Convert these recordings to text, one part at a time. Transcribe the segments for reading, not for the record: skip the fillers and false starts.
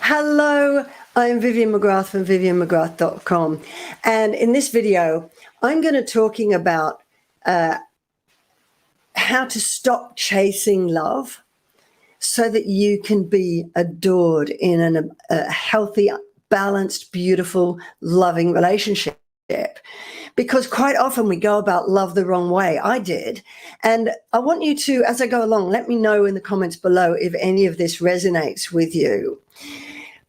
Hello, I'm Vivian McGrath from vivianmcgrath.com, and in this video I'm going to talking about how to stop chasing love so that you can be adored in a healthy, balanced, beautiful, loving relationship. Because quite often we go about love the wrong way. I did. And I want you to, as I go along, let me know in the comments below if any of this resonates with you.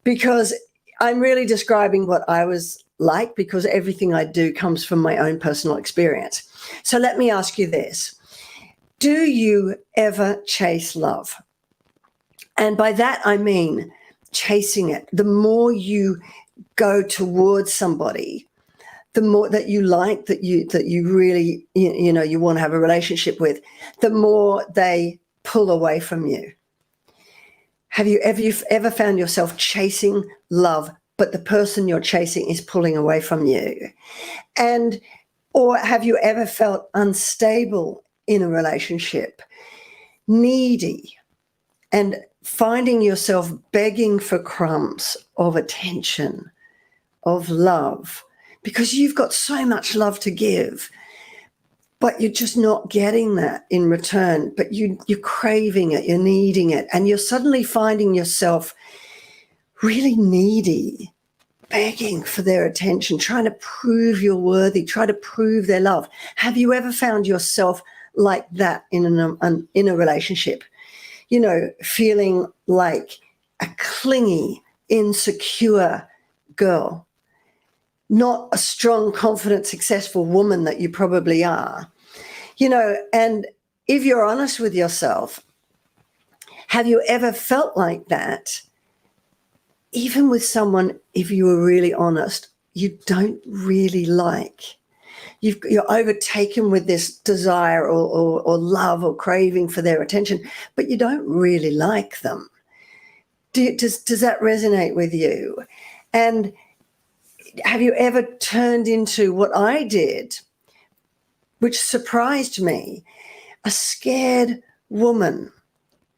Because I'm really describing what I was like, because everything I do comes from my own personal experience. So let me ask you this. Do you ever chase love? And by that, I mean chasing it. The more you go towards somebody, the more that you like, that you really, you want to have a relationship with, the more they pull away from you. Have you ever found yourself chasing love, but the person you're chasing is pulling away from you? Or have you ever felt unstable in a relationship, needy, and finding yourself begging for crumbs of attention, of love, because you've got so much love to give, but you're just not getting that in return, but you're craving it, you're needing it, and you're suddenly finding yourself really needy, begging for their attention, trying to prove you're worthy, try to prove their love. Have you ever found yourself like that in a relationship? You know, feeling like a clingy, insecure girl, not a strong, confident, successful woman that you probably are. You know, and if you're honest with yourself, have you ever felt like that, even with someone, if you were really honest, you don't really like? You're overtaken with this desire or love or craving for their attention, but you don't really like them. Does that resonate with you? And have you ever turned into what I did, which surprised me, a scared woman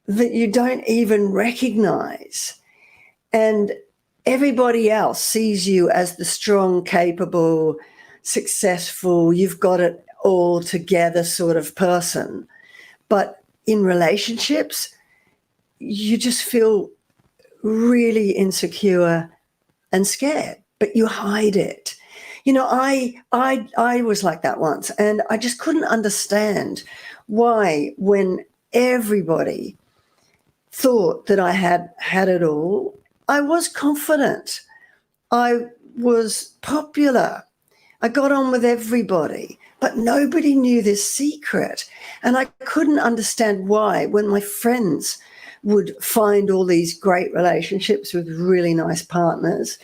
that you don't even recognize, and everybody else sees you as the strong, capable, successful, you've got it all together sort of person. But in relationships, you just feel really insecure and scared, but you hide it. You know, I was like that once, and I just couldn't understand why, when everybody thought that I had it all, I was confident, I was popular, I got on with everybody, but nobody knew this secret. And I couldn't understand why, when my friends would find all these great relationships with really nice partners,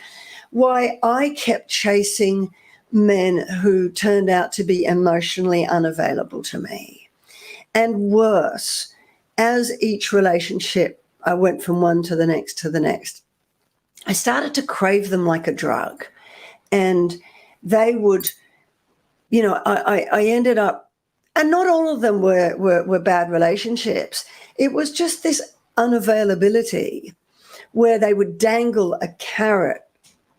why I kept chasing men who turned out to be emotionally unavailable to me. And worse, as each relationship, I went from one to the next to the next, I started to crave them like a drug. And they would, you know, I ended up, and not all of them were bad relationships. It was just this unavailability where they would dangle a carrot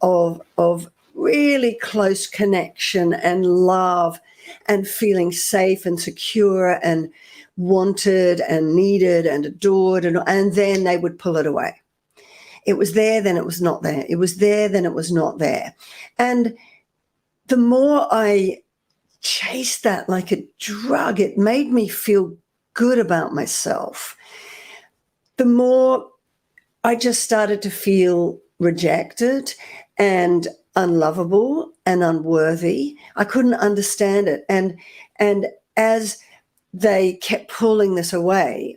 of really close connection and love and feeling safe and secure and wanted and needed and adored, and then they would pull it away. It was there, then it was not there. It was there, then it was not there. And the more I chased that like a drug, it made me feel good about myself. The more I just started to feel rejected and unlovable and unworthy. I couldn't understand it. And as they kept pulling this away,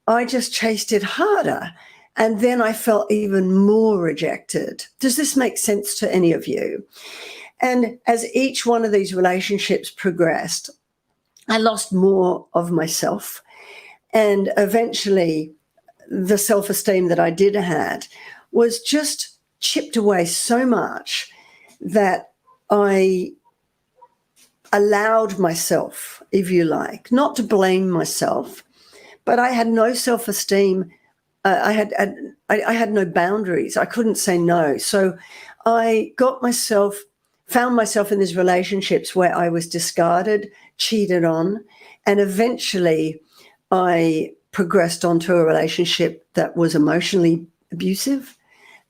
I just chased it harder. And then I felt even more rejected. Does this make sense to any of you? And as each one of these relationships progressed, I lost more of myself. And eventually, the self-esteem that I did had was just chipped away so much that I allowed myself, if you like, not to blame myself, but I had no self-esteem I had no boundaries. I couldn't say no. So I found myself in these relationships where I was discarded, cheated on, and eventually I progressed onto a relationship that was emotionally abusive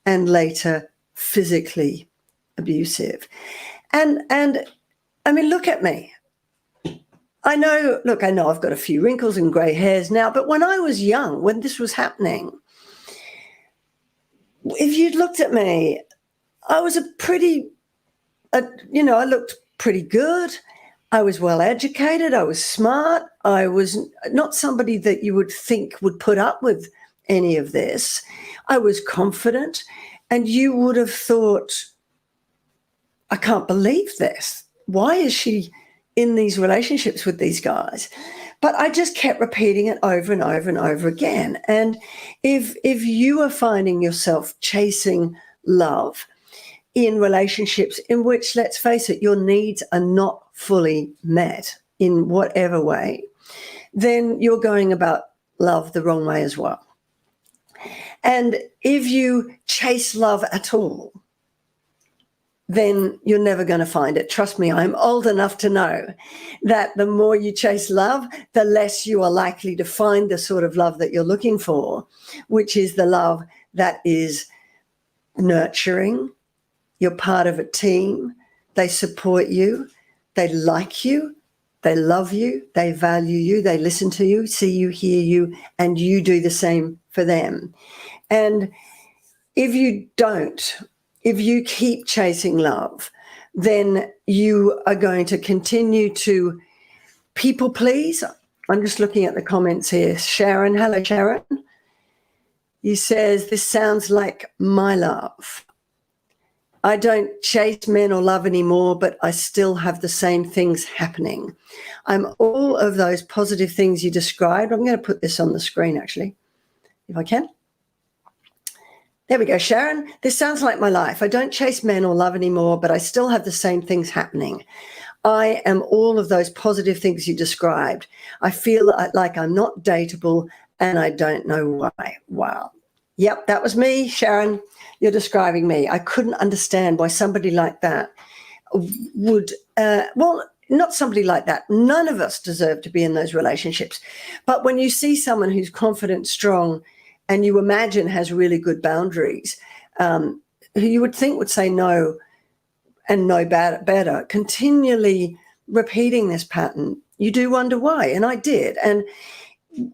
and later physically abusive. And I mean, look at me. I know I've got a few wrinkles and grey hairs now, but when I was young, when this was happening, if you'd looked at me, I was I looked pretty good. I was well educated. I was smart. I was not somebody that you would think would put up with any of this. I was confident. And you would have thought, I can't believe this. Why is she in these relationships with these guys? But I just kept repeating it over and over and over again. And if you are finding yourself chasing love in relationships in which, let's face it, your needs are not fully met in whatever way, then you're going about love the wrong way as well. And if you chase love at all, then you're never going to find it. Trust me, I'm old enough to know that the more you chase love, the less you are likely to find the sort of love that you're looking for, which is the love that is nurturing. You're part of a team. They support you. They like you. They love you. They value you. They listen to you, see you, hear you, and you do the same for them. And if you don't, if you keep chasing love, then you are going to continue to people please. I'm just looking at the comments here. Sharon, hello, Sharon. He says, this sounds like my love. I don't chase men or love anymore, but I still have the same things happening. I'm all of those positive things you described. I'm going to put this on the screen, actually, if I can. There we go, Sharon. This sounds like my life. I don't chase men or love anymore, but I still have the same things happening. I am all of those positive things you described. I feel like I'm not dateable and I don't know why. Wow. Yep, that was me, Sharon. You're describing me. I couldn't understand why somebody like that would, not somebody like that. None of us deserve to be in those relationships. But when you see someone who's confident, strong, and you imagine has really good boundaries, who you would think would say no and know better, continually repeating this pattern, you do wonder why. And I did. And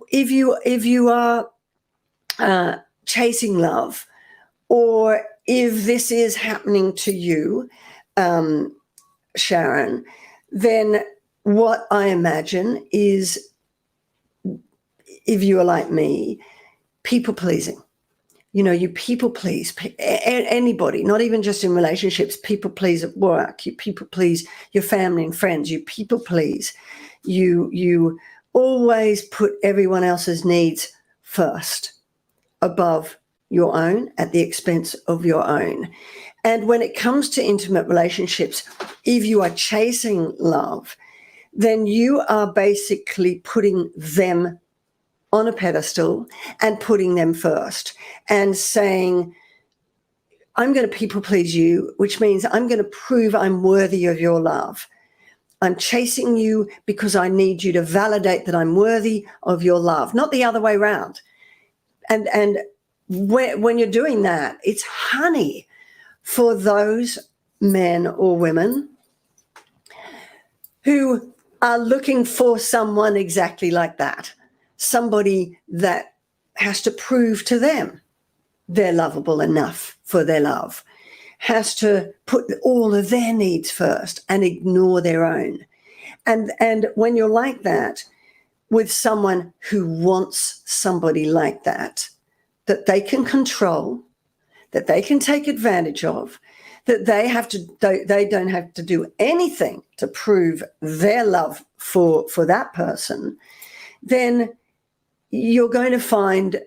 if you are chasing love, or if this is happening to you, Sharon, then what I imagine is, if you are like me, people pleasing. You know, you people please anybody, not even just in relationships. People please at work. You people please your family and friends. You people please. You always put everyone else's needs first, above your own, at the expense of your own. And when it comes to intimate relationships, if you are chasing love, then you are basically putting them on a pedestal and putting them first and saying, I'm going to people please you, which means I'm going to prove I'm worthy of your love. I'm chasing you because I need you to validate that I'm worthy of your love, not the other way around. And when you're doing that, it's honey for those men or women who are looking for someone exactly like that, somebody that has to prove to them they're lovable enough for their love, has to put all of their needs first and ignore their own. And when you're like that with someone who wants somebody like that they can control, that they can take advantage of, that they don't have to do anything to prove their love for that person, then you're going to find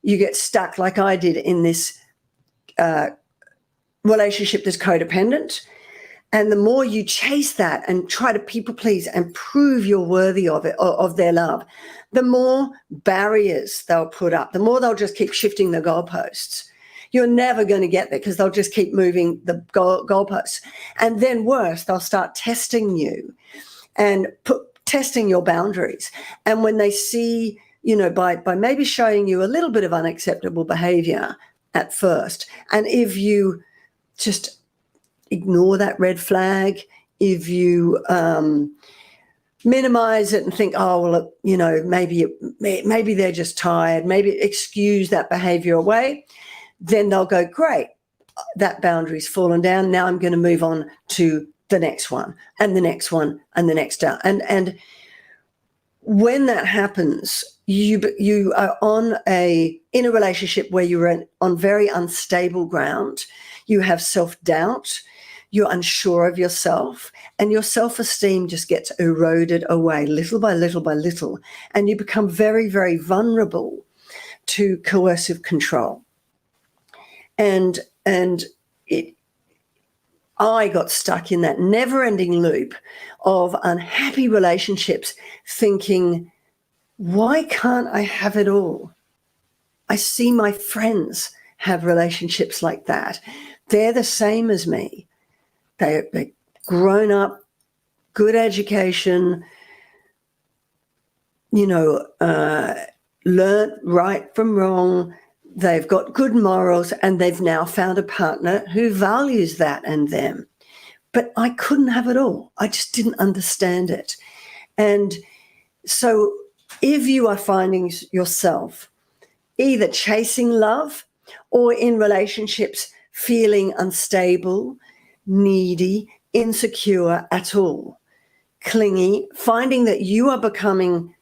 you get stuck like I did in this relationship that's codependent. And the more you chase that and try to people please and prove you're worthy of it, of their love, the more barriers they'll put up, the more they'll just keep shifting the goalposts. You're never going to get there because they'll just keep moving the goalposts. And then worse, they'll start testing you and testing your boundaries. And when they see, by maybe showing you a little bit of unacceptable behavior at first, and if you just ignore that red flag, if you minimize it and think, oh, well, maybe they're just tired, maybe excuse that behavior away, then they'll go, great, that boundary's fallen down. Now I'm going to move on to the next one and the next one and the next down. And when that happens, you are in a relationship where you're on very unstable ground. You have self-doubt. You're unsure of yourself, and your self-esteem just gets eroded away little by little by little, and you become very, very vulnerable to coercive control. And I got stuck in that never-ending loop of unhappy relationships, thinking, why can't I have it all? I see my friends have relationships like that. They're the same as me. They're grown up, good education, learned right from wrong. They've got good morals, and they've now found a partner who values that and them. But I couldn't have it all. I just didn't understand it. And so if you are finding yourself either chasing love or in relationships feeling unstable, needy, insecure at all, clingy, finding that you are becoming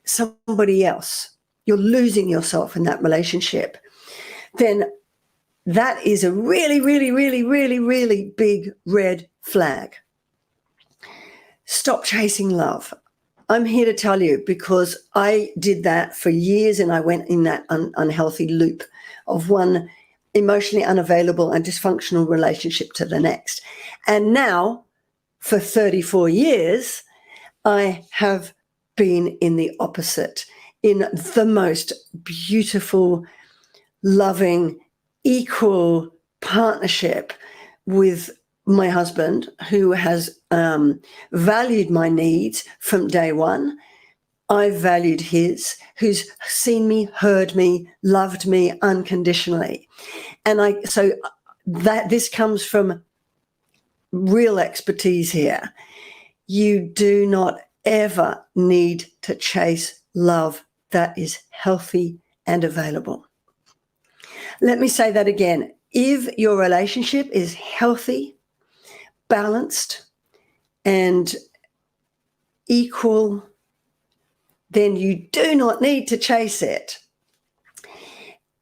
somebody else, you're losing yourself in that relationship, then that is a really, really, really, really, really big red flag. Stop chasing love. I'm here to tell you, because I did that for years, and I went in that unhealthy loop of one emotionally unavailable and dysfunctional relationship to the next. And now, for 34 years, I have been in the opposite, in the most beautiful, loving, equal partnership with my husband, who has valued my needs from day one. I've valued his, who's seen me, heard me, loved me unconditionally. And so this comes from real expertise here. You do not ever need to chase love that is healthy and available. Let me say that again. If your relationship is healthy, balanced, and equal, then you do not need to chase it.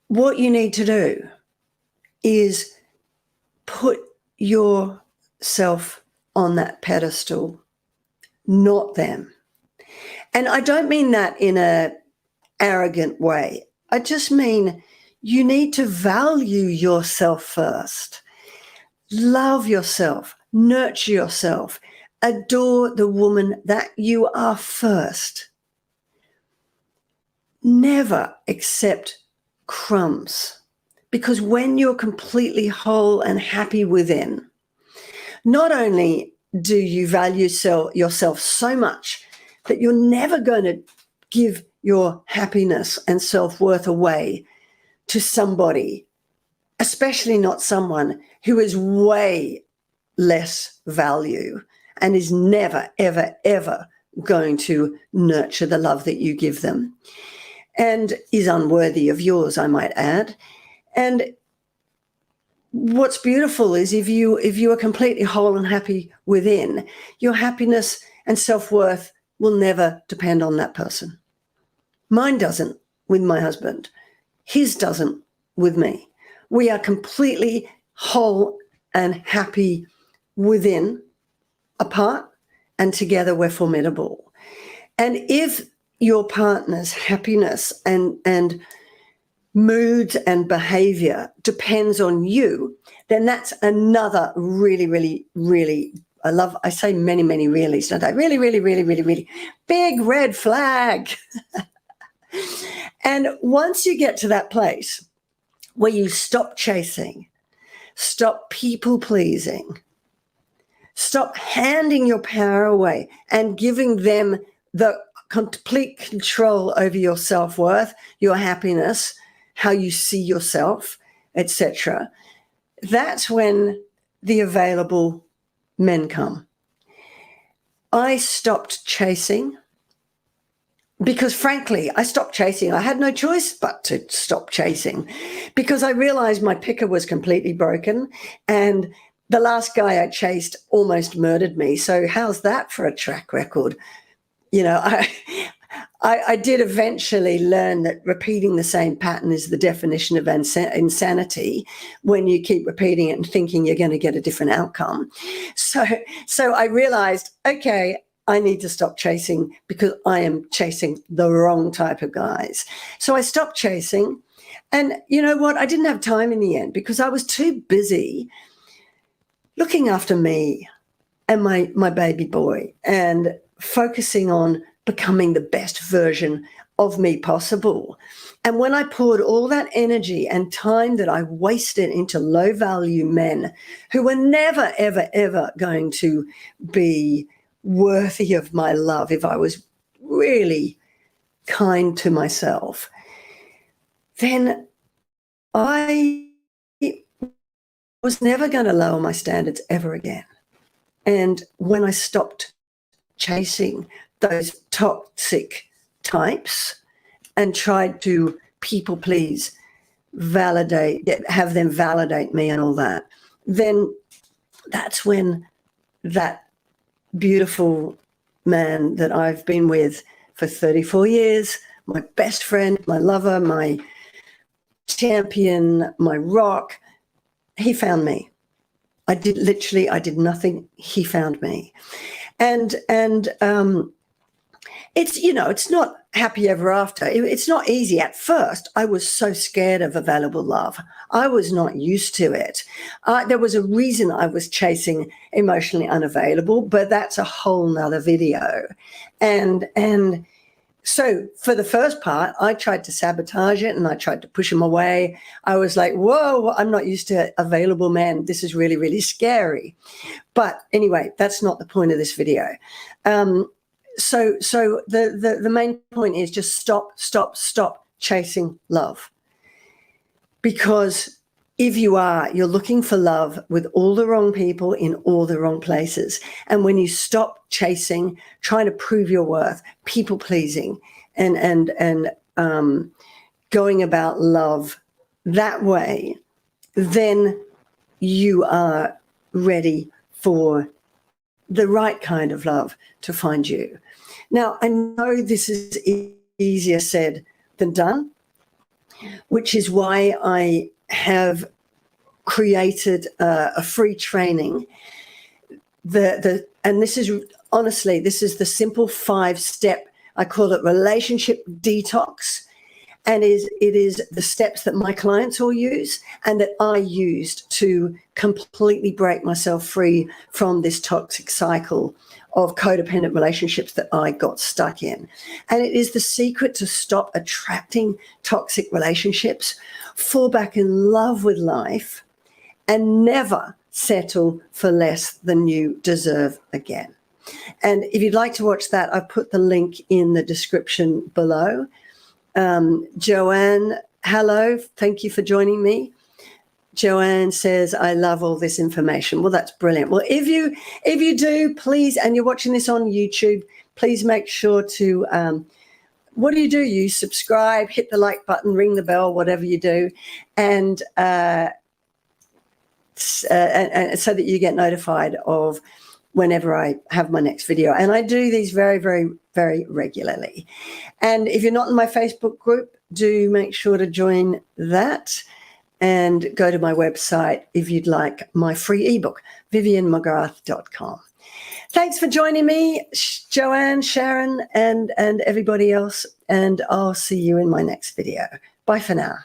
What you need to do is put yourself on that pedestal, not them. And I don't mean that in an arrogant way. I just mean you need to value yourself first. Love yourself, nurture yourself, adore the woman that you are first. Never accept crumbs, because when you're completely whole and happy within, not only do you value yourself so much that you're never going to give your happiness and self-worth away to somebody, especially not someone who is way less value and is never, ever, ever going to nurture the love that you give them, and is unworthy of yours, I might add. And what's beautiful is if you are completely whole and happy within, your happiness and self-worth will never depend on that person. Mine doesn't with my husband. His doesn't with me. We are completely whole and happy within, apart, and together we're formidable. And if your partner's happiness and moods and behavior depends on you, then that's another really, really, really, I say many, many reallys, don't I? Really, really, really, really, really big red flag. And once you get to that place where you stop chasing, stop people pleasing, stop handing your power away and giving them the complete control over your self-worth, your happiness, how you see yourself, etc., that's when the available men come. I stopped chasing because, frankly, I stopped chasing. I had no choice but to stop chasing because I realized my picker was completely broken and the last guy I chased almost murdered me. So how's that for a track record? You know, I did eventually learn that repeating the same pattern is the definition of insanity when you keep repeating it and thinking you're going to get a different outcome. So I realized, okay, I need to stop chasing because I am chasing the wrong type of guys. So I stopped chasing. And you know what? I didn't have time in the end because I was too busy looking after me and my baby boy and focusing on becoming the best version of me possible. And when I poured all that energy and time that I wasted into low value men who were never, ever, ever going to be worthy of my love if I was really kind to myself, then I was never going to lower my standards ever again. And when I stopped chasing those toxic types and tried to people please, have them validate me and all that, then that's when that beautiful man that I've been with for 34 years, my best friend, my lover, my champion, my rock, he found me. I did nothing. He found me. And it's, you know, it's not happy ever after. It's not easy. At first, I was so scared of available love. I was not used to it. There was a reason I was chasing emotionally unavailable, but that's a whole nother video. And so for the first part, I tried to sabotage it and I tried to push him away. I was like, whoa, I'm not used to available men. This is really, really scary. But anyway, that's not the point of this video. So the main point is just stop chasing love. Because if you're looking for love with all the wrong people in all the wrong places. And when you stop chasing, trying to prove your worth, people pleasing, and going about love that way, then you are ready for the right kind of love to find you. Now, I know this is easier said than done, which is why I have created a free training. And this is honestly, this is the simple 5-step, I call it relationship detox. And it is the steps that my clients all use and that I used to completely break myself free from this toxic cycle of codependent relationships that I got stuck in. And it is the secret to stop attracting toxic relationships, fall back in love with life, and never settle for less than you deserve again. And if you'd like to watch that, I've put the link in the description below. Joanne, hello, thank you for joining me. Joanne says, I love all this information. Well, that's brilliant. Well, if you do, please, and you're watching this on YouTube, please make sure to, what do? You subscribe, hit the like button, ring the bell, whatever you do, and so that you get notified of whenever I have my next video. And I do these very, very, very regularly. And if you're not in my Facebook group, do make sure to join that and go to my website if you'd like my free ebook, vivianmcgrath.com. Thanks for joining me, Joanne, Sharon, and everybody else. And I'll see you in my next video. Bye for now.